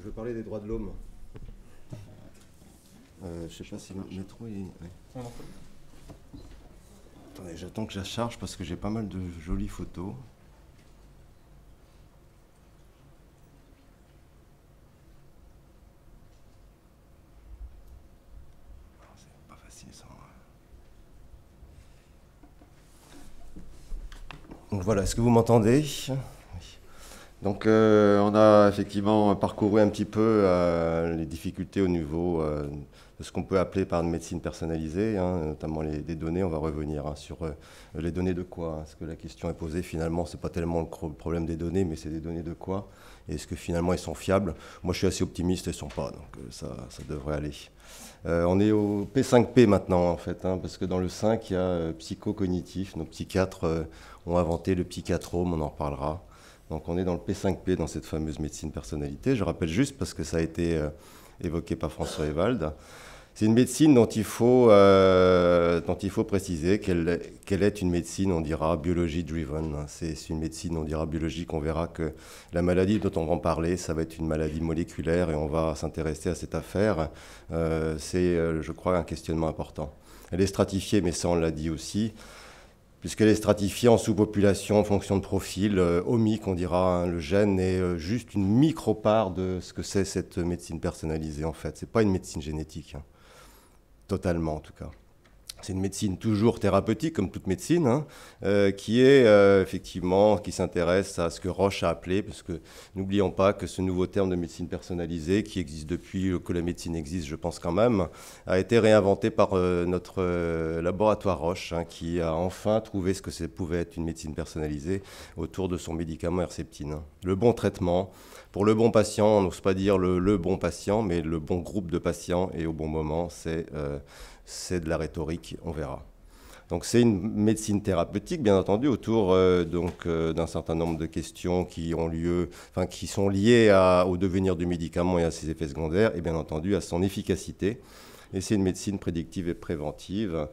veux parler des droits de l'homme. Je sais pas si le métro est... Ouais. Attendez, j'attends que ça charge parce que j'ai pas mal de jolies photos. C'est pas facile ça. Donc voilà, est-ce que vous m'entendez? Donc on a effectivement parcouru un petit peu les difficultés au niveau de ce qu'on peut appeler par une médecine personnalisée, hein, notamment des données. On va revenir sur les données de quoi, hein, parce que la question est posée finalement, c'est pas tellement le problème des données, mais c'est des données de quoi, et est-ce que finalement elles sont fiables? Moi je suis assez optimiste, elles ne sont pas, donc ça devrait aller. On est au P5P maintenant en fait, hein, parce que dans le 5 il y a psychocognitif, nos psychiatres ont inventé le psychiatrome, on en reparlera. Donc on est dans le P5P, dans cette fameuse médecine personnalité. Je rappelle juste, parce que ça a été évoqué par François Ewald, c'est une médecine dont il faut préciser qu'elle est une médecine, on dira, biology-driven. C'est une médecine, on dira, biologique. On verra que la maladie dont on va en parler, ça va être une maladie moléculaire et on va s'intéresser à cette affaire. C'est, je crois, un questionnement important. Elle est stratifiée, mais ça, on l'a dit aussi, puisqu'elle est stratifiée en sous-population en fonction de profil, omique, on dira, hein, le gène est juste une micro-part de ce que c'est cette médecine personnalisée, en fait. Ce n'est pas une médecine génétique, hein, totalement en tout cas. C'est une médecine toujours thérapeutique, comme toute médecine, hein, qui est effectivement, qui s'intéresse à ce que Roche a appelé, parce que n'oublions pas que ce nouveau terme de médecine personnalisée, qui existe depuis que la médecine existe, je pense quand même, a été réinventé par notre laboratoire Roche, hein, qui a enfin trouvé ce que pouvait être une médecine personnalisée autour de son médicament Herceptine. Hein. Le bon traitement, pour le bon patient, on n'ose pas dire le bon patient, mais le bon groupe de patients, et au bon moment, c'est de la rhétorique, on verra. Donc c'est une médecine thérapeutique, bien entendu, autour d'un certain nombre de questions qui ont lieu, enfin qui sont liées au devenir du médicament et à ses effets secondaires, et bien entendu à son efficacité. Et c'est une médecine prédictive et préventive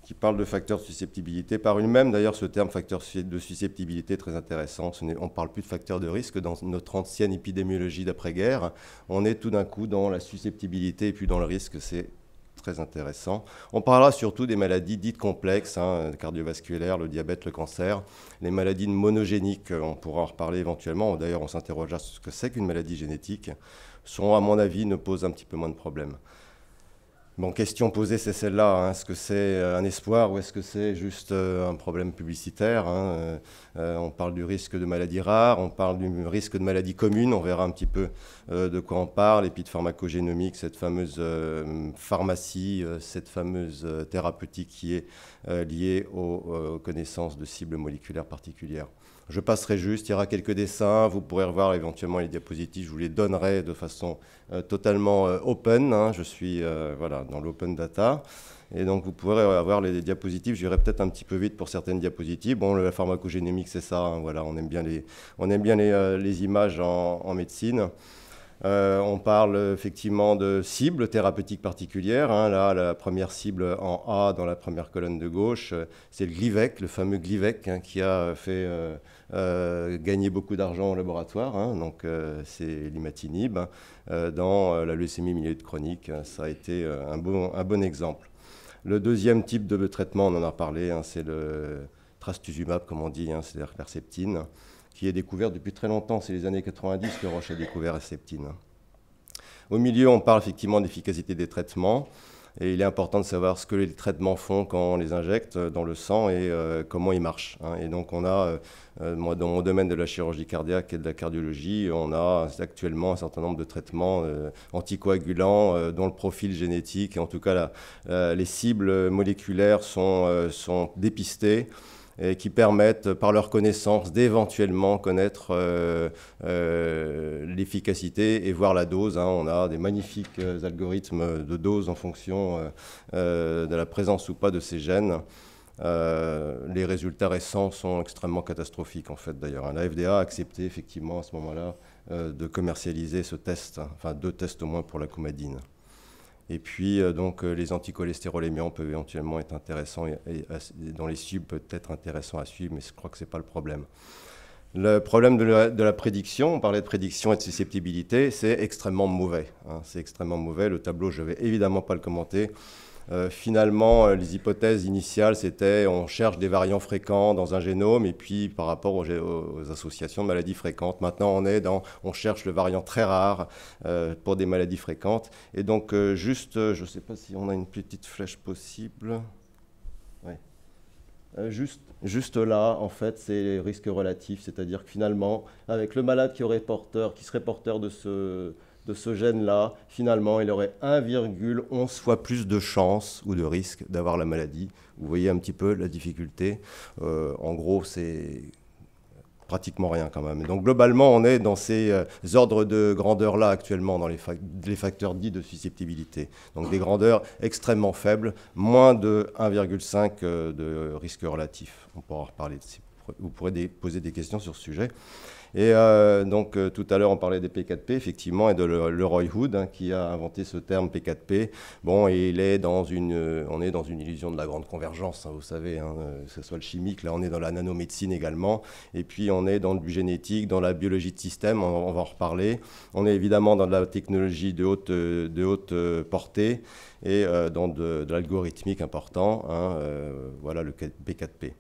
qui parle de facteurs de susceptibilité. Par lui-même, d'ailleurs, ce terme facteur de susceptibilité est très intéressant. On ne parle plus de facteurs de risque. Dans notre ancienne épidémiologie d'après-guerre, on est tout d'un coup dans la susceptibilité et puis dans le risque. C'est très intéressant. On parlera surtout des maladies dites complexes, hein, cardiovasculaires, le diabète, le cancer, les maladies monogéniques, on pourra en reparler éventuellement. D'ailleurs, on s'interrogera sur ce que c'est qu'une maladie génétique. À mon avis, ne posent un petit peu moins de problèmes. Bon, question posée, c'est celle-là. Hein. Est-ce que c'est un espoir ou est-ce que c'est juste un problème publicitaire, hein. On parle du risque de maladies rares, on parle du risque de maladies communes, on verra un petit peu de quoi on parle, et puis de pharmacogénomique, cette fameuse pharmacie, cette fameuse thérapeutique qui est liée aux connaissances de cibles moléculaires particulières. Je passerai juste, il y aura quelques dessins, vous pourrez revoir éventuellement les diapositives, je vous les donnerai de façon totalement open, hein. Je suis voilà, dans l'open data, et donc vous pourrez avoir les diapositives, j'irai peut-être un petit peu vite pour certaines diapositives. Bon, la pharmacogénomique, c'est ça, hein, voilà, on aime bien les images en médecine. On parle effectivement de cibles thérapeutiques particulières. Hein. Là, la première cible en A, dans la première colonne de gauche, c'est le Glivec, le fameux Glivec, hein, qui a fait gagner beaucoup d'argent au laboratoire. Hein. Donc, c'est l'imatinib. Dans la leucémie myéloïde chronique, ça a été un bon exemple. Le deuxième type de traitement, on en a parlé, hein, c'est le trastuzumab, comme on dit, hein, c'est-à-dire l'Herceptine, qui est découvert depuis très longtemps. C'est les années 90 que Roche a découvert Herceptine. Au milieu, on parle effectivement d'efficacité des traitements. Et il est important de savoir ce que les traitements font quand on les injecte dans le sang et comment ils marchent. Hein. Et donc on a, moi, dans mon domaine de la chirurgie cardiaque et de la cardiologie, on a actuellement un certain nombre de traitements anticoagulants dont le profil génétique, et en tout cas les cibles moléculaires sont dépistées, et qui permettent, par leur connaissance, d'éventuellement connaître l'efficacité et voir la dose. Hein. On a des magnifiques algorithmes de dose en fonction de la présence ou pas de ces gènes. Les résultats récents sont extrêmement catastrophiques, en fait, d'ailleurs. Hein. La FDA a accepté, effectivement, à ce moment-là, de commercialiser ce test, hein. Enfin 2 tests au moins pour la coumadine. Et puis, les anticholestérolémiants peuvent éventuellement être intéressants, et dans les cibles peut être intéressant à suivre, mais je crois que ce n'est pas le problème. Le problème de la prédiction, on parlait de prédiction et de susceptibilité, c'est extrêmement mauvais. Hein, c'est extrêmement mauvais. Le tableau, je ne vais évidemment pas le commenter. Finalement, les hypothèses initiales, c'était on cherche des variants fréquents dans un génome et puis par rapport aux associations de maladies fréquentes. Maintenant, on cherche le variant très rare pour des maladies fréquentes. Et donc, juste, je ne sais pas si on a une petite flèche possible. Ouais. Juste là, en fait, c'est les risques relatifs, c'est-à-dire que finalement, avec le malade qui serait porteur de ce gène-là, finalement, il aurait 1,11 fois plus de chances ou de risque d'avoir la maladie. Vous voyez un petit peu la difficulté. En gros, c'est pratiquement rien quand même. Donc globalement, on est dans ces ordres de grandeur-là actuellement, dans les facteurs dits de susceptibilité. Donc des grandeurs extrêmement faibles, moins de 1,5 de risque relatif. On pourra en reparler. Vous pourrez poser des questions sur ce sujet. Et donc tout à l'heure on parlait des P4P effectivement et de Leroy Hood hein, qui a inventé ce terme P4P. Bon, et on est dans une illusion de la grande convergence, hein, vous savez, hein, que ce soit le chimique, là on est dans la nanomédecine également, et puis on est dans du génétique, dans la biologie de système, on va en reparler. On est évidemment dans de la technologie de haute portée et dans de l'algorithmique important, hein, voilà le P4P.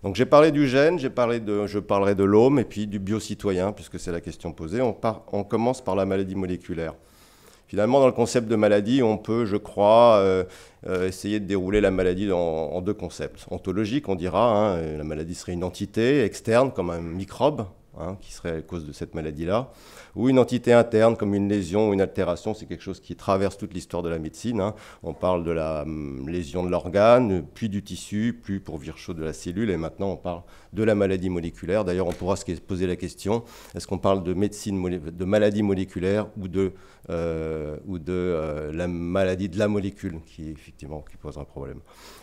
Donc j'ai parlé du gène, je parlerai de l'homme et puis du biocitoyen, puisque c'est la question posée. On commence par la maladie moléculaire. Finalement, dans le concept de maladie, on peut, je crois, essayer de dérouler la maladie en deux concepts. Ontologique, on dira, hein, la maladie serait une entité externe, comme un microbe, hein, qui serait à cause de cette maladie-là, ou une entité interne, comme une lésion ou une altération. C'est quelque chose qui traverse toute l'histoire de la médecine. Hein. On parle de la lésion de l'organe, puis du tissu, puis pour Virchow de la cellule, et maintenant on parle de la maladie moléculaire. D'ailleurs, on pourra se poser la question, est-ce qu'on parle de de maladie moléculaire ou de la maladie de la molécule, qui pose un problème.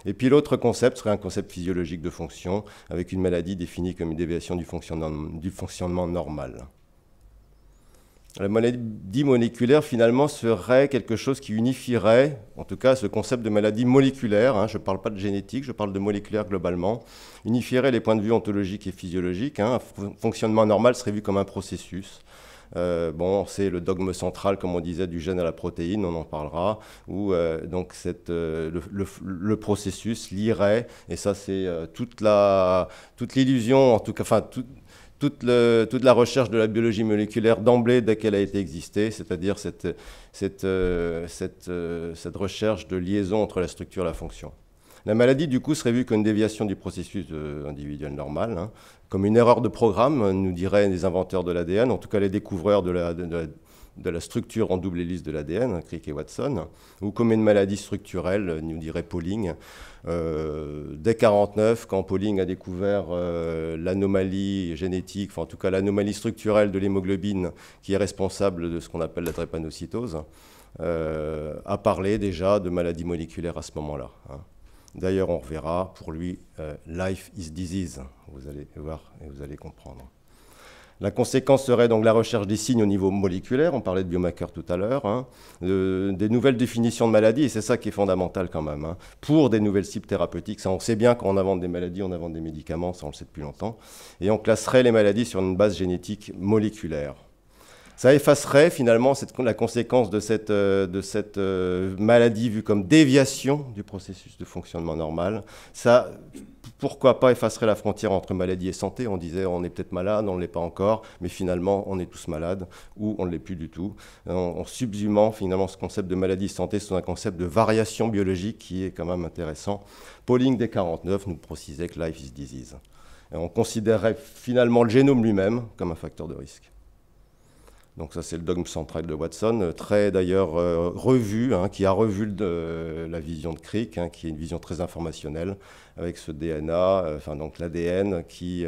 Et puis l'autre concept serait un concept physiologique de fonction, avec une maladie définie comme une déviation du fonctionnement normal. La maladie moléculaire, finalement, serait quelque chose qui unifierait, en tout cas, ce concept de maladie moléculaire, hein, je ne parle pas de génétique, je parle de moléculaire globalement, unifierait les points de vue ontologiques et physiologiques. Hein. Un fonctionnement normal serait vu comme un processus. Bon, c'est le dogme central, comme on disait, du gène à la protéine, on en parlera, où donc le processus lierait, et ça c'est toute l'illusion, en tout cas, enfin, toute la recherche de la biologie moléculaire d'emblée dès qu'elle a été existée, c'est-à-dire cette recherche de liaison entre la structure et la fonction. La maladie, du coup, serait vue comme une déviation du processus individuel normal, hein, comme une erreur de programme, nous diraient les inventeurs de l'ADN, en tout cas les découvreurs de la structure en double hélice de l'ADN, Crick et Watson, ou comme une maladie structurelle, nous dirait Pauling. Dès 1949, quand Pauling a découvert l'anomalie génétique, enfin en tout cas l'anomalie structurelle de l'hémoglobine qui est responsable de ce qu'on appelle la drépanocytose, a parlé déjà de maladie moléculaire à ce moment-là. Hein. D'ailleurs, on reverra, pour lui, life is disease. Vous allez voir et vous allez comprendre. La conséquence serait donc la recherche des signes au niveau moléculaire, on parlait de biomarqueurs tout à l'heure, hein, des nouvelles définitions de maladies, et c'est ça qui est fondamental quand même, hein, pour des nouvelles cibles thérapeutiques. Ça, on sait bien quand on invente des maladies, on invente des médicaments, ça on le sait depuis longtemps, et on classerait les maladies sur une base génétique moléculaire. Ça effacerait finalement la conséquence de cette maladie vue comme déviation du processus de fonctionnement normal. Ça, pourquoi pas, effacerait la frontière entre maladie et santé. On disait on est peut-être malade, on ne l'est pas encore, mais finalement on est tous malades ou on ne l'est plus du tout. En subsumant finalement ce concept de maladie et santé sous un concept de variation biologique qui est quand même intéressant. Pauling dès 1949 nous précisait que life is disease. Et on considérerait finalement le génome lui-même comme un facteur de risque. Donc ça, c'est le dogme central de Watson, très d'ailleurs revu, hein, qui a revu la vision de Crick, hein, qui est une vision très informationnelle, avec ce DNA, enfin donc l'ADN qui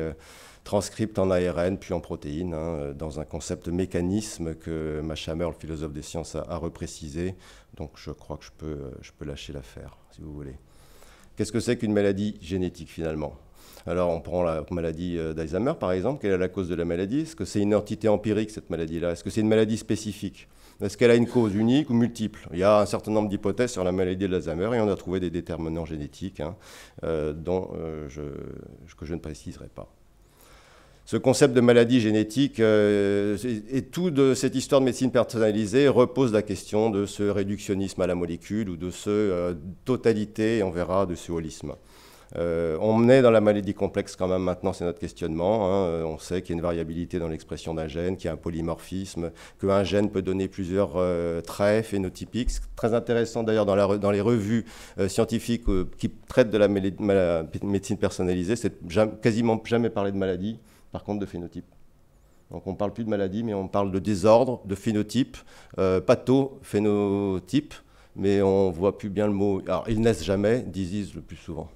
transcripte en ARN puis en protéines, hein, dans un concept mécanisme que Max Hammer, le philosophe des sciences, a reprécisé. Donc je crois que je peux lâcher l'affaire, si vous voulez. Qu'est-ce que c'est qu'une maladie génétique finalement ? Alors, on prend la maladie d'Alzheimer, par exemple. Quelle est la cause de la maladie? Est-ce que c'est une entité empirique, cette maladie-là? Est-ce que c'est une maladie spécifique? Est-ce qu'elle a une cause unique ou multiple? Il y a un certain nombre d'hypothèses sur la maladie d'Alzheimer et on a trouvé des déterminants génétiques, hein, que je ne préciserai pas. Ce concept de maladie génétique et tout de cette histoire de médecine personnalisée repose la question de ce réductionnisme à la molécule ou de ce totalité, on verra, de ce holisme. On est dans la maladie complexe quand même maintenant, c'est notre questionnement. Hein. On sait qu'il y a une variabilité dans l'expression d'un gène, qu'il y a un polymorphisme, qu'un gène peut donner plusieurs traits phénotypiques. C'est très intéressant d'ailleurs dans les revues scientifiques qui traitent de la médecine personnalisée, c'est quasiment jamais parler de maladie, par contre de phénotype. Donc on ne parle plus de maladie, mais on parle de désordre, de phénotype, pathophénotype, mais on ne voit plus bien le mot. Alors ils naissent jamais, disease le plus souvent.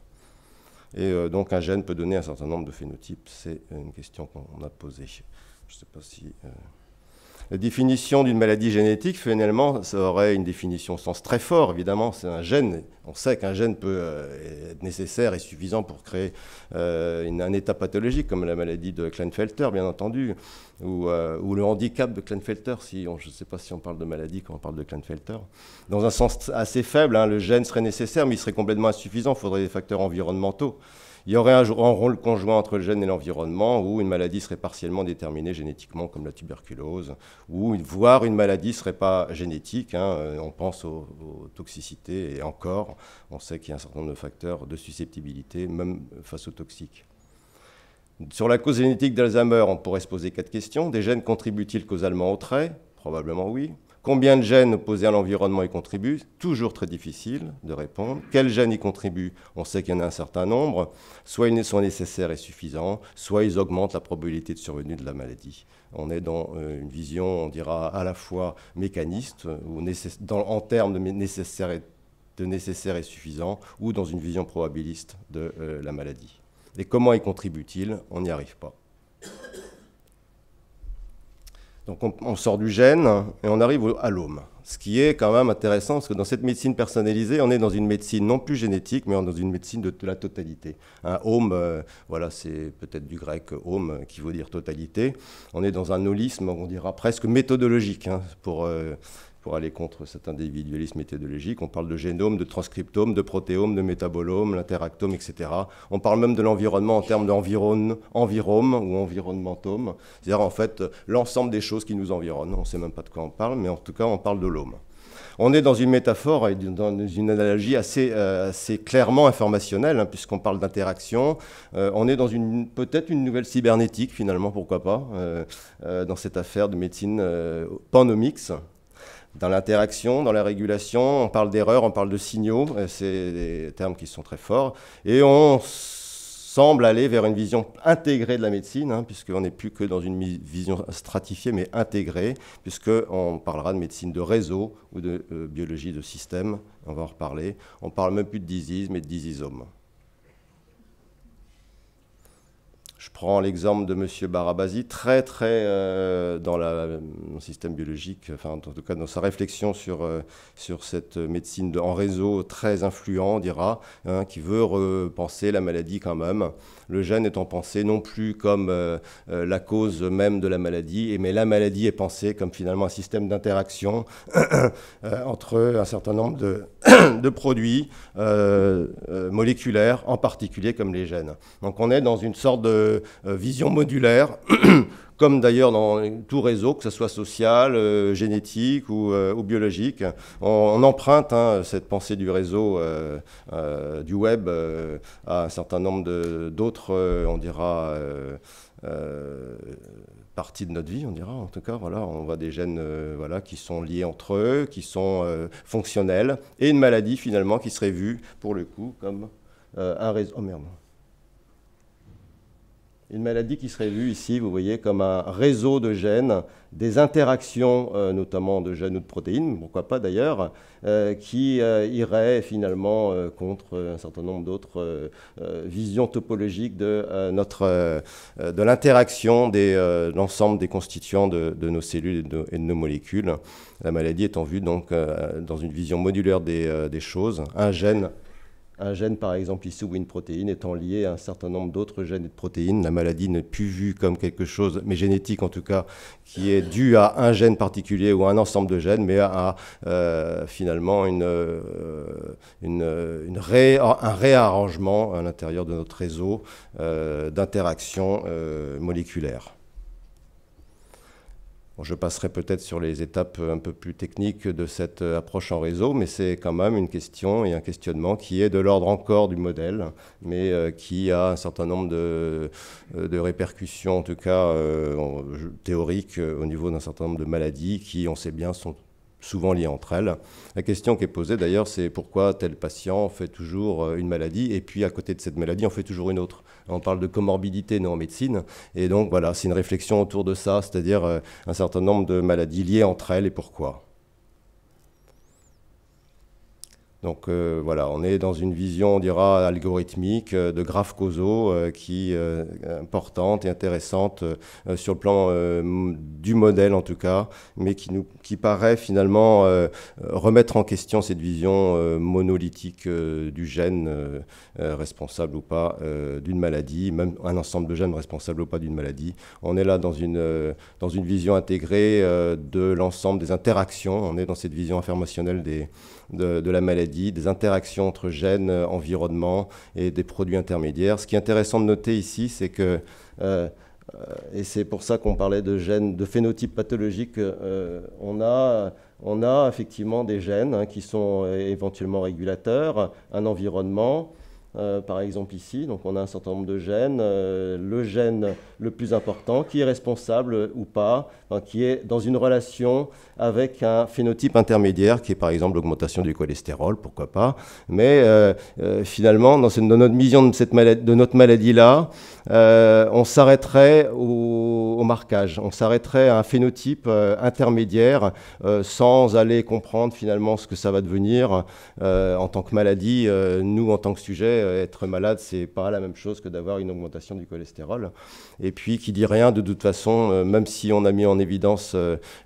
Et donc un gène peut donner un certain nombre de phénotypes, c'est une question qu'on a posée. Je ne sais pas si... La définition d'une maladie génétique, finalement, ça aurait une définition au sens très fort, évidemment, c'est un gène. On sait qu'un gène peut être nécessaire et suffisant pour créer un état pathologique, comme la maladie de Klinefelter, bien entendu, ou le handicap de Klinefelter, je ne sais pas si on parle de maladie quand on parle de Klinefelter. Dans un sens assez faible, hein, le gène serait nécessaire, mais il serait complètement insuffisant, il faudrait des facteurs environnementaux. Il y aurait un rôle conjoint entre le gène et l'environnement, où une maladie serait partiellement déterminée génétiquement, comme la tuberculose, ou voire une maladie ne serait pas génétique. Hein, on pense aux toxicités, et encore, on sait qu'il y a un certain nombre de facteurs de susceptibilité, même face aux toxiques. Sur la cause génétique d'Alzheimer, on pourrait se poser 4 questions. Des gènes contribuent-ils causalement au trait? Probablement oui. Combien de gènes opposés à l'environnement y contribuent? Toujours très difficile de répondre. Quels gènes y contribuent? On sait qu'il y en a un certain nombre. Soit ils sont nécessaires et suffisants, soit ils augmentent la probabilité de survenue de la maladie. On est dans une vision, on dira, à la fois mécaniste, ou en termes de nécessaire et suffisant, ou dans une vision probabiliste de la maladie. Et comment y contribuent-ils? On n'y arrive pas. Donc on sort du gène et on arrive à l'home. Ce qui est quand même intéressant, parce que dans cette médecine personnalisée, on est dans une médecine non plus génétique, mais dans une médecine de la totalité. Un home, voilà, c'est peut-être du grec home, qui veut dire totalité. On est dans un holisme, on dira presque méthodologique, hein, pour aller contre cet individualisme méthodologique. On parle de génome, de transcriptome, de protéome, de métabolome, l'interactome, etc. On parle même de l'environnement en termes d'envirome ou environnementome, c'est-à-dire en fait l'ensemble des choses qui nous environnent. On ne sait même pas de quoi on parle, mais en tout cas on parle de l'home. On est dans une métaphore et dans une analogie assez clairement informationnelle, hein, puisqu'on parle d'interaction. On est dans peut-être une nouvelle cybernétique, finalement, pourquoi pas, dans cette affaire de médecine panomics. Dans l'interaction, dans la régulation, on parle d'erreurs, on parle de signaux, c'est des termes qui sont très forts. Et on semble aller vers une vision intégrée de la médecine, hein, puisqu'on n'est plus que dans une vision stratifiée, mais intégrée, puisqu'on parlera de médecine de réseau ou de biologie de système, on va en reparler. On ne parle même plus de disease, mais de diseasome. Je prends l'exemple de M. Barabasi, très dans le système biologique, enfin en tout cas dans sa réflexion sur cette médecine en réseau très influent, on dira, hein, qui veut repenser la maladie quand même. Le gène étant pensé non plus comme la cause même de la maladie, mais la maladie est pensée comme finalement un système d'interaction entre un certain nombre de produits moléculaires, en particulier comme les gènes. Donc on est dans une sorte de vision modulaire, comme d'ailleurs dans tout réseau, que ce soit social, génétique ou biologique. On emprunte cette pensée du réseau, du web, à un certain nombre d'autres, on dira, parties de notre vie, on dira. En tout cas, voilà, on voit des gènes voilà, qui sont liés entre eux, qui sont fonctionnels, et une maladie finalement qui serait vue, pour le coup, comme un réseau... Oh merde. Une maladie qui serait vue ici, vous voyez, comme un réseau de gènes, des interactions, notamment de gènes ou de protéines, pourquoi pas d'ailleurs, qui iraient finalement contre un certain nombre d'autres visions topologiques de l'interaction de l'ensemble des constituants de nos cellules et de nos molécules. La maladie étant vue donc dans une vision modulaire des choses. Un gène un gène, par exemple ici, ou une protéine étant liée à un certain nombre d'autres gènes et de protéines. La maladie n'est plus vue comme quelque chose, mais génétique en tout cas, qui est due à un gène particulier ou à un ensemble de gènes, mais à finalement un réarrangement à l'intérieur de notre réseau d'interactions moléculaires. Bon, je passerai peut-être sur les étapes un peu plus techniques de cette approche en réseau, mais c'est quand même une question et un questionnement qui est de l'ordre encore du modèle, mais qui a un certain nombre de répercussions, en tout cas théoriques, au niveau d'un certain nombre de maladies qui, on sait bien, sont souvent liées entre elles. La question qui est posée d'ailleurs, c'est pourquoi tel patient fait toujours une maladie et puis à côté de cette maladie, on fait toujours une autre. On parle de comorbidité, nous, en médecine, et donc voilà, c'est une réflexion autour de ça, c'est-à-dire un certain nombre de maladies liées entre elles et pourquoi. Donc voilà, on est dans une vision, on dira, algorithmique, de graphes causaux, qui est importante et intéressante sur le plan du modèle en tout cas, mais qui paraît finalement remettre en question cette vision monolithique du gène responsable ou pas d'une maladie, même un ensemble de gènes responsables ou pas d'une maladie. On est là dans une vision intégrée de l'ensemble des interactions, on est dans cette vision informationnelle de la maladie, des interactions entre gènes, environnement et des produits intermédiaires. Ce qui est intéressant de noter ici, c'est que, et c'est pour ça qu'on parlait de gènes, de phénotypes pathologiques, on a effectivement des gènes qui sont éventuellement régulateurs, un environnement, par exemple ici, donc on a un certain nombre de gènes, le gène le plus important qui est responsable ou pas, qui est dans une relation avec un phénotype intermédiaire qui est par exemple l'augmentation du cholestérol, pourquoi pas, mais finalement dans notre vision de notre maladie-là, on s'arrêterait au marquage, on s'arrêterait à un phénotype intermédiaire sans aller comprendre finalement ce que ça va devenir en tant que maladie. Nous, en tant que sujet, être malade, c'est pas la même chose que d'avoir une augmentation du cholestérol. Et puis, qui dit rien, de toute façon, même si on a mis en évidence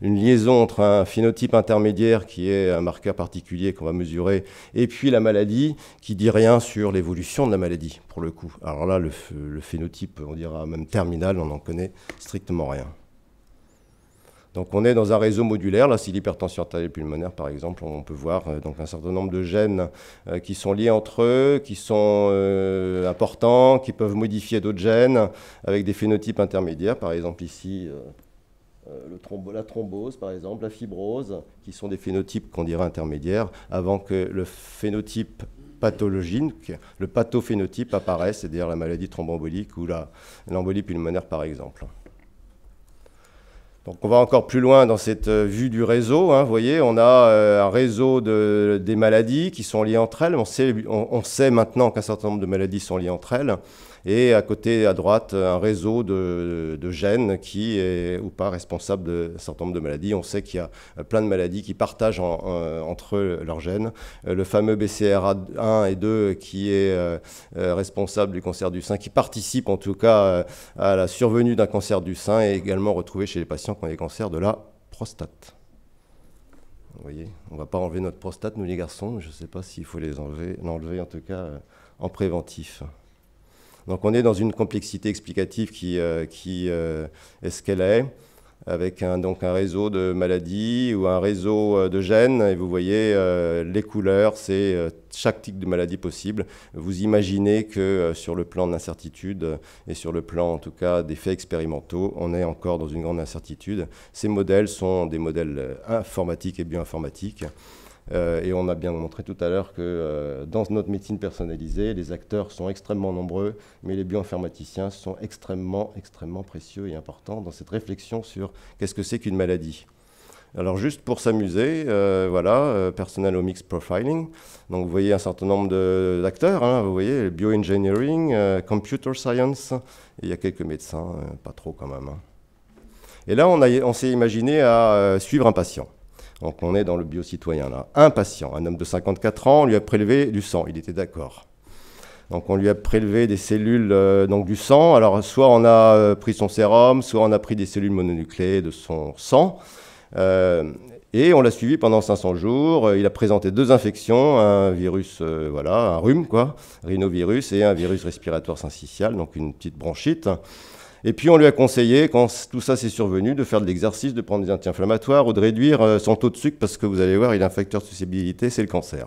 une liaison entre un phénotype intermédiaire, qui est un marqueur particulier qu'on va mesurer, et puis la maladie, qui dit rien sur l'évolution de la maladie, pour le coup. Alors là, le phénotype, on dira même terminal, on n'en connaît strictement rien. Donc on est dans un réseau modulaire, là c'est l'hypertension artérielle pulmonaire par exemple, on peut voir donc un certain nombre de gènes qui sont liés entre eux, qui sont importants, qui peuvent modifier d'autres gènes avec des phénotypes intermédiaires, par exemple ici la thrombose par exemple, la fibrose, qui sont des phénotypes qu'on dirait intermédiaires, avant que le phénotype pathologique, le pathophénotype apparaisse, c'est-à-dire la maladie thromboembolique ou l'embolie pulmonaire par exemple. Donc on va encore plus loin dans cette vue du réseau. Vous voyez, on a un réseau des maladies qui sont liées entre elles. On sait maintenant qu'un certain nombre de maladies sont liées entre elles. Et à côté, à droite, un réseau de gènes qui est ou pas responsable d'un certain nombre de maladies. On sait qu'il y a plein de maladies qui partagent entre eux leurs gènes. Le fameux BCR1 et 2 qui est responsable du cancer du sein, qui participe en tout cas à la survenue d'un cancer du sein, est également retrouvé chez les patients qui ont des cancers de la prostate. Vous voyez, on ne va pas enlever notre prostate, nous les garçons. Je ne sais pas s'il faut l'enlever en tout cas en préventif. Donc on est dans une complexité explicative qui est ce qu'elle est, avec donc un réseau de maladies ou un réseau de gènes. Et vous voyez, les couleurs, c'est chaque type de maladie possible. Vous imaginez que sur le plan de l'incertitude et sur le plan en tout cas des faits expérimentaux, on est encore dans une grande incertitude. Ces modèles sont des modèles informatiques et bioinformatiques. Et on a bien montré tout à l'heure que dans notre médecine personnalisée, les acteurs sont extrêmement nombreux, mais les bioinformaticiens sont extrêmement, extrêmement précieux et importants dans cette réflexion sur qu'est-ce que c'est qu'une maladie. Alors juste pour s'amuser, voilà, Personal Omics Profiling. Donc vous voyez un certain nombre d'acteurs, vous voyez, bioengineering, computer science, et il y a quelques médecins, pas trop quand même. Et là, on s'est imaginé à suivre un patient. Donc on est dans le biocitoyen là. Un patient, un homme de 54 ans, on lui a prélevé du sang, il était d'accord. Donc on lui a prélevé des cellules donc du sang. Alors soit on a pris son sérum, soit on a pris des cellules mononucléées de son sang. Et on l'a suivi pendant 500 jours. Il a présenté 2 infections, un virus, voilà, un rhume, quoi, rhinovirus, et un virus respiratoire syncytial, donc une petite bronchite. Et puis on lui a conseillé, quand tout ça s'est survenu, de faire de l'exercice, de prendre des anti-inflammatoires ou de réduire son taux de sucre, parce que vous allez voir, il a un facteur de susceptibilité, c'est le cancer.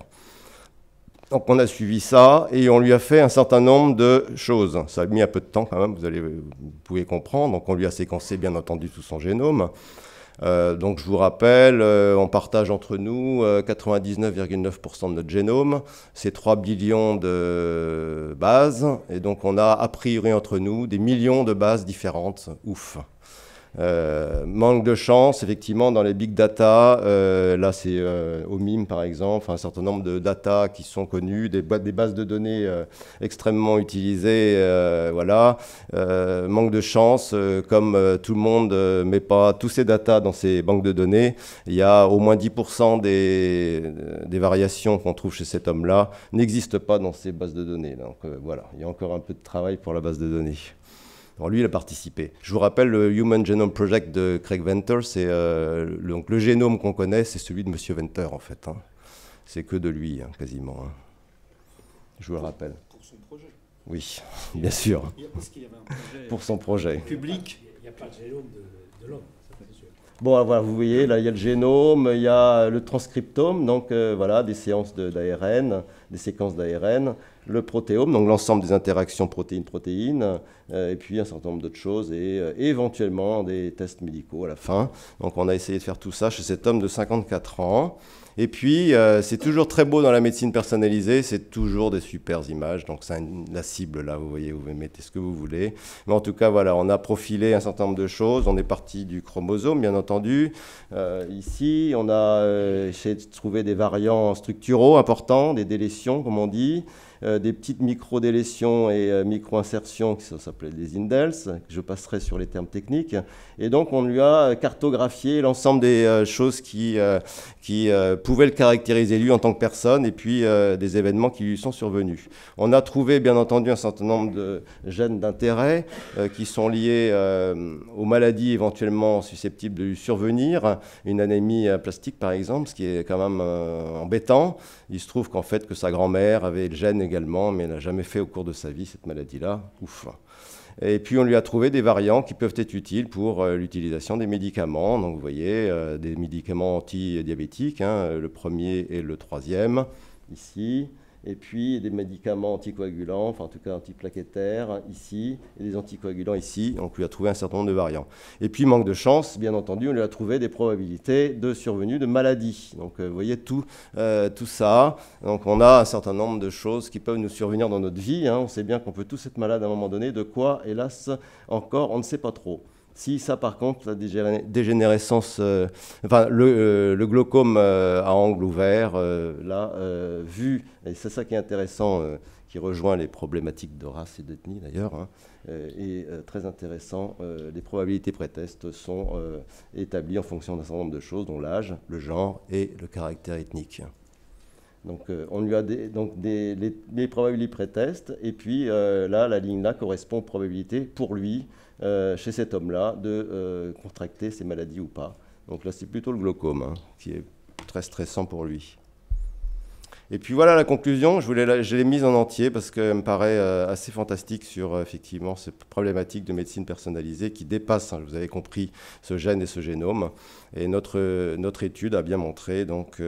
Donc on a suivi ça et on lui a fait un certain nombre de choses. Ça a mis un peu de temps quand même, vous pouvez comprendre. Donc on lui a séquencé bien entendu tout son génome. Donc je vous rappelle, on partage entre nous 99,9% de notre génome, c'est 3 billions de bases, et donc on a a priori entre nous des millions de bases différentes. Ouf. Manque de chance, effectivement, dans les big data, là c'est au MIME par exemple, un certain nombre de data qui sont connus, des bases de données extrêmement utilisées, voilà. Manque de chance, comme tout le monde ne met pas tous ces data dans ces banques de données, il y a au moins 10% des variations qu'on trouve chez cet homme-là n'existent pas dans ces bases de données. Donc voilà, il y a encore un peu de travail pour la base de données. Alors lui, il a participé. Je vous rappelle, le Human Genome Project de Craig Venter, c'est donc le génome qu'on connaît, c'est celui de Monsieur Venter, en fait. Hein. C'est que de lui, hein, quasiment. Hein. Je vous le rappelle. Pour son projet. Oui, bien sûr. Parce qu'il y avait un projet pour son projet. Public. Il n'y a pas de génome de l'homme, c'est sûr. Bon, voilà, vous voyez, là, il y a le génome, il y a le transcriptome, donc voilà, des séances d'ARN, des séquences d'ARN, le protéome, donc l'ensemble des interactions protéine-protéine, et puis un certain nombre d'autres choses, et éventuellement des tests médicaux à la fin. Donc on a essayé de faire tout ça chez cet homme de 54 ans. Et puis, c'est toujours très beau dans la médecine personnalisée, c'est toujours des super images. Donc, c'est la cible, là, vous voyez, vous mettez ce que vous voulez. Mais en tout cas, voilà, on a profilé un certain nombre de choses. On est parti du chromosome, bien entendu. Ici, on a essayé de trouver des variants structuraux importants, des délétions, comme on dit. Des petites micro-délétions et micro-insertions, qui s'appelaient des indels, je passerai sur les termes techniques. Et donc, on lui a cartographié l'ensemble des choses qui pouvaient le caractériser lui en tant que personne, et puis des événements qui lui sont survenus. On a trouvé, bien entendu, un certain nombre de gènes d'intérêt qui sont liés aux maladies éventuellement susceptibles de lui survenir, une anémie plastique, par exemple, ce qui est quand même embêtant. Il se trouve qu'en fait, que sa grand-mère avait le gène également, mais elle n'a jamais fait au cours de sa vie cette maladie-là. Ouf. Et puis on lui a trouvé des variants qui peuvent être utiles pour l'utilisation des médicaments. Donc vous voyez, des médicaments antidiabétiques, hein, le premier et le troisième, ici. Et puis des médicaments anticoagulants, enfin en tout cas antiplaquettaires, ici, et des anticoagulants ici. Donc on lui a trouvé un certain nombre de variants. Et puis manque de chance, bien entendu, on lui a trouvé des probabilités de survenue de maladies. Donc vous voyez tout ça. Donc on a un certain nombre de choses qui peuvent nous survenir dans notre vie. Hein. On sait bien qu'on peut tous être malade à un moment donné. De quoi, hélas, encore, on ne sait pas trop. Si ça, par contre, la dégénérescence, enfin, le glaucome à angle ouvert, là, vu, et c'est ça qui est intéressant, qui rejoint les problématiques de race et d'ethnie d'ailleurs, hein, et très intéressant, les probabilités pré-test sont établies en fonction d'un certain nombre de choses, dont l'âge, le genre et le caractère ethnique. Donc, on lui a les probabilités pré-test, et puis là, la ligne là correspond aux probabilités pour lui, chez cet homme-là, de contracter ces maladies ou pas. Donc là, c'est plutôt le glaucome, hein, qui est très stressant pour lui. Et puis voilà la conclusion, je l'ai mise en entier parce qu'elle me paraît assez fantastique sur effectivement cette problématique de médecine personnalisée qui dépasse, hein, vous avez compris, ce gène et ce génome. Et notre étude a bien montré donc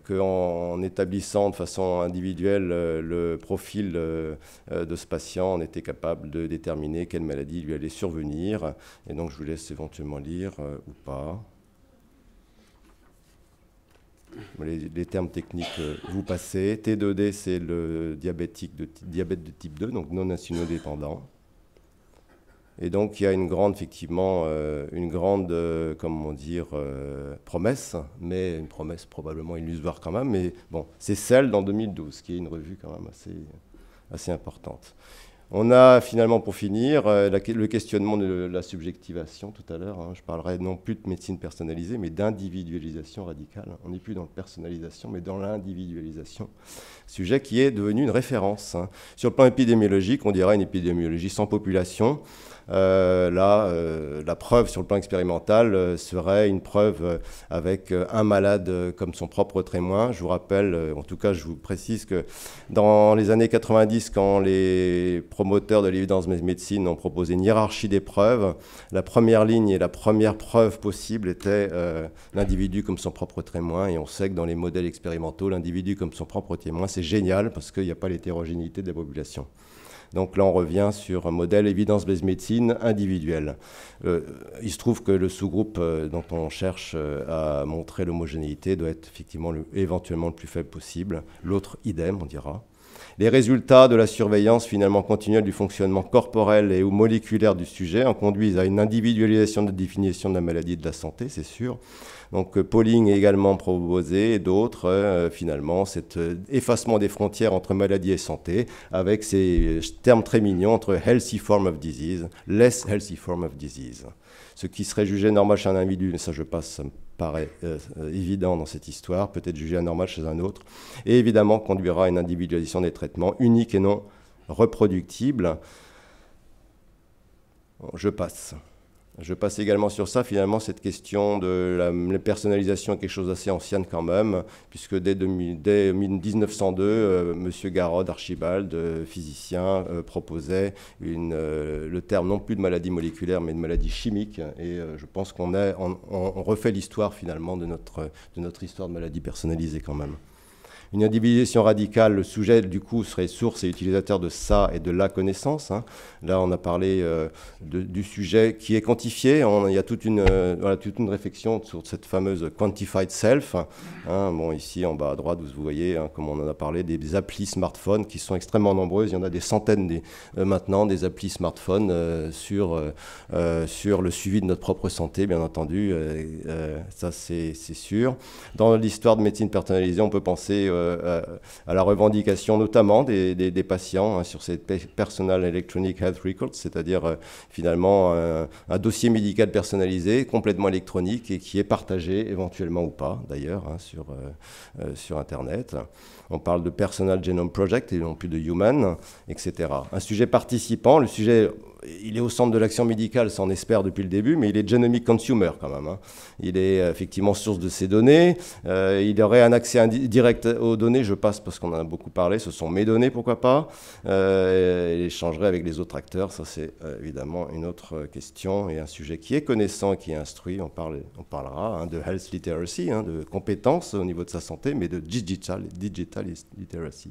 qu'en établissant de façon individuelle le profil de ce patient, on était capable de déterminer quelle maladie lui allait survenir. Et donc je vous laisse éventuellement lire ou pas. Les termes techniques, vous passez. T2D, c'est le diabète de type 2, donc non insulino-dépendant. Et donc, il y a une grande, effectivement, comment dire, promesse, mais une promesse probablement illusoire quand même. Mais bon, c'est Cell dans 2012, qui est une revue quand même assez importante. On a finalement, pour finir, le questionnement de la subjectivation tout à l'heure. Hein. Je parlerai non plus de médecine personnalisée, mais d'individualisation radicale. On n'est plus dans la personnalisation, mais dans l'individualisation. Sujet qui est devenu une référence. Hein. Sur le plan épidémiologique, on dirait une épidémiologie sans population. La preuve sur le plan expérimental serait une preuve avec un malade comme son propre témoin. Je vous rappelle, en tout cas je vous précise que dans les années 90, quand les promoteurs de l'évidence-based médecine ont proposé une hiérarchie des preuves, la première ligne et la première preuve possible était l'individu comme son propre témoin. Et on sait que dans les modèles expérimentaux, l'individu comme son propre témoin, c'est génial parce qu'il n'y a pas l'hétérogénéité de la population. Donc là, on revient sur un modèle évidence-based médecine individuel. Il se trouve que le sous-groupe dont on cherche à montrer l'homogénéité doit être effectivement éventuellement le plus faible possible. L'autre, idem, on dira. Les résultats de la surveillance finalement continuelle du fonctionnement corporel et ou moléculaire du sujet en conduisent à une individualisation de la définition de la maladie et de la santé, c'est sûr. Donc Pauling est également proposé, et d'autres, finalement, cet effacement des frontières entre maladie et santé, avec ces termes très mignons entre healthy form of disease, less healthy form of disease. Ce qui serait jugé normal chez un individu, mais ça je passe, ça me paraît évident dans cette histoire, peut être jugé anormal chez un autre, et évidemment conduira à une individualisation des traitements uniques et non reproductibles. Bon, je passe. Je passe également sur ça, finalement, cette question de la personnalisation est quelque chose d'assez ancienne quand même, puisque dès 1902, M. Garrod, Archibald, physicien, proposait le terme non plus de maladie moléculaire, mais de maladie chimique. Et je pense qu'on refait l'histoire, finalement, de notre histoire de maladie personnalisée quand même. Une individualisation radicale, le sujet, du coup, serait source et utilisateur de ça et de la connaissance. Hein. Là, on a parlé du sujet qui est quantifié. Il y a toute une réflexion sur cette fameuse quantified self. Hein. Bon, ici, en bas à droite, vous voyez, hein, comme on en a parlé, des applis smartphones qui sont extrêmement nombreuses. Il y en a des centaines maintenant, des applis smartphones sur le suivi de notre propre santé, bien entendu. Ça, c'est sûr. Dans l'histoire de médecine personnalisée, on peut penser à la revendication notamment des patients hein, sur ces Personal Electronic Health Records, c'est-à-dire finalement un dossier médical personnalisé, complètement électronique et qui est partagé éventuellement ou pas d'ailleurs hein, sur Internet. On parle de Personal Genome Project et non plus de Human, etc. Un sujet participant, le sujet, il est au centre de l'action médicale, ça on espère depuis le début, mais il est genomic consumer quand même. Hein. Il est effectivement source de ces données. Il aurait un accès direct aux données, je passe parce qu'on en a beaucoup parlé, ce sont mes données, pourquoi pas. Il échangerait avec les autres acteurs, ça c'est évidemment une autre question et un sujet qui est connaissant et qui est instruit. On parlera hein, de health literacy, hein, de compétences au niveau de sa santé, mais de digital literacy.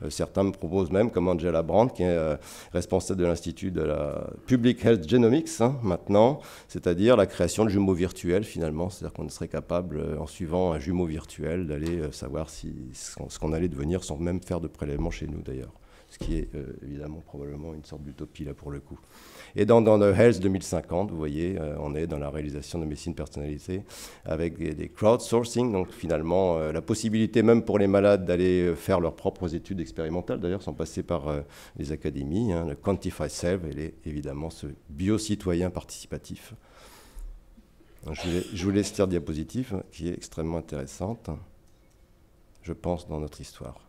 Certains me proposent même, comme Angela Brandt, qui est responsable de l'Institut de la Public Health Genomics, hein, maintenant, c'est-à-dire la création de jumeaux virtuels, finalement. C'est-à-dire qu'on serait capable, en suivant un jumeau virtuel, d'aller savoir ce qu'on allait devenir sans même faire de prélèvement chez nous, d'ailleurs. Ce qui est évidemment probablement une sorte d'utopie, là, pour le coup. Et dans The Health 2050, vous voyez, on est dans la réalisation de médecine personnalisée avec des crowdsourcing, donc finalement la possibilité même pour les malades d'aller faire leurs propres études expérimentales, d'ailleurs sans passer par les académies, hein, le Quantify Self, et évidemment ce bio-citoyen participatif. Je vous laisse dire diapositive qui est extrêmement intéressante, je pense, dans notre histoire.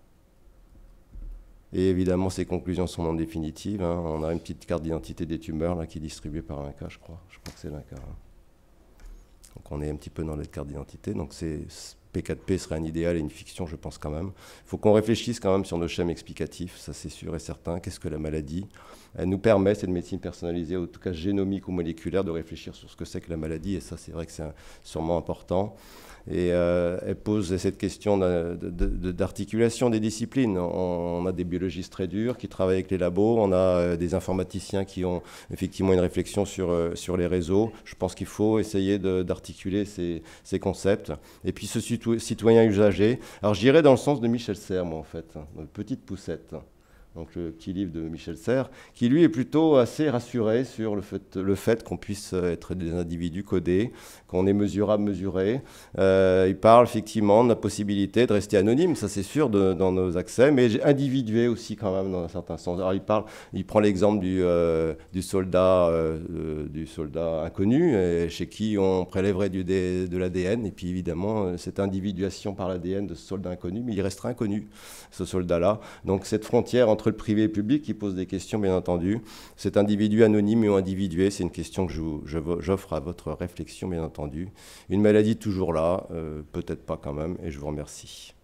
Et évidemment, ces conclusions sont non définitives. Hein. On a une petite carte d'identité des tumeurs là, qui est distribuée par l'INCa, je crois. Je crois que c'est l'INCa. Hein. Donc on est un petit peu dans notre carte d'identité. Donc P4P serait un idéal et une fiction, je pense quand même. Il faut qu'on réfléchisse quand même sur nos schèmes explicatifs, ça c'est sûr et certain. Qu'est-ce que la maladie ? Elle nous permet, cette médecine personnalisée, en tout cas génomique ou moléculaire, de réfléchir sur ce que c'est que la maladie. Et ça, c'est vrai que c'est sûrement important. Et elle pose cette question d'articulation des disciplines. On a des biologistes très durs qui travaillent avec les labos, on a des informaticiens qui ont effectivement une réflexion sur les réseaux. Je pense qu'il faut essayer d'articuler ces concepts. Et puis ce citoyen usager, alors je dirais dans le sens de Michel Serres, moi en fait, petite poussette. Donc le petit livre de Michel Serres, qui lui est plutôt assez rassuré sur le fait qu'on puisse être des individus codés, qu'on est mesurable, mesuré. Il parle effectivement de la possibilité de rester anonyme, ça c'est sûr, dans nos accès, mais individué aussi quand même dans un certain sens. Alors il prend l'exemple du soldat inconnu, chez qui on prélèverait de l'ADN, et puis évidemment cette individuation par l'ADN de ce soldat inconnu, mais il restera inconnu, ce soldat-là. Donc cette frontière entre entre le privé et le public qui pose des questions, bien entendu. Cet individu anonyme ou individué, c'est une question que j'offre à votre réflexion, bien entendu. Une maladie toujours là, peut-être pas quand même, et je vous remercie.